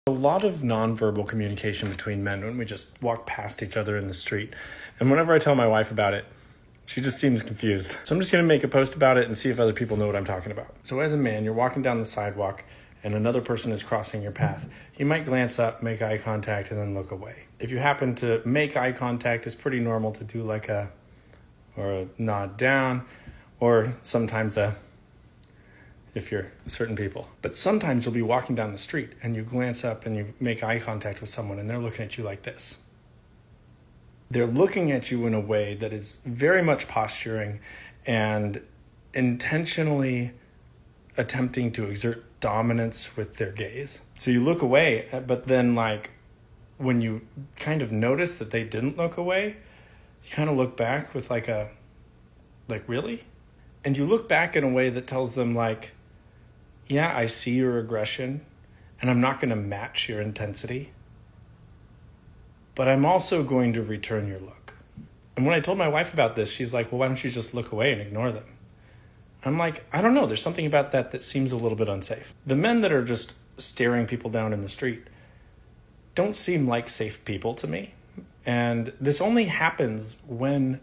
A lot of nonverbal communication between men when we just walk past each other in the street. And whenever I tell my wife about it, she just seems confused. So I'm just going to make a post about it and see if other people know what I'm talking about. So as a man, you're walking down the sidewalk and another person is crossing your path. You might glance up, make eye contact, and then look away. If you happen to make eye contact, it's pretty normal to do like a nod down, or sometimes if you're certain people. But sometimes you'll be walking down the street and you glance up and you make eye contact with someone and they're looking at you like this. They're looking at you in a way that is very much posturing and intentionally attempting to exert dominance with their gaze. So you look away, but then when you kind of notice that they didn't look away, you kind of look back with really? And you look back in a way that tells them yeah, I see your aggression and I'm not going to match your intensity, but I'm also going to return your look. And when I told my wife about this, she's like, well, why don't you just look away and ignore them? I'm like, I don't know. There's something about that seems a little bit unsafe. The men that are just staring people down in the street don't seem like safe people to me. And this only happens when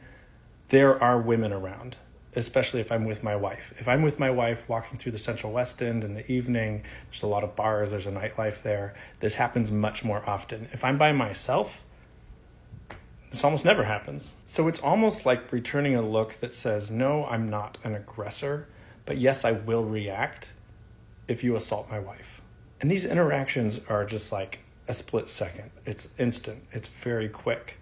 there are women around, especially if I'm with my wife. If I'm with my wife walking through the Central West End in the evening, there's a lot of bars, there's a nightlife there. This happens much more often. If I'm by myself, this almost never happens. So it's almost like returning a look that says, no, I'm not an aggressor, but yes, I will react if you assault my wife. And these interactions are just like a split second. It's instant. It's very quick.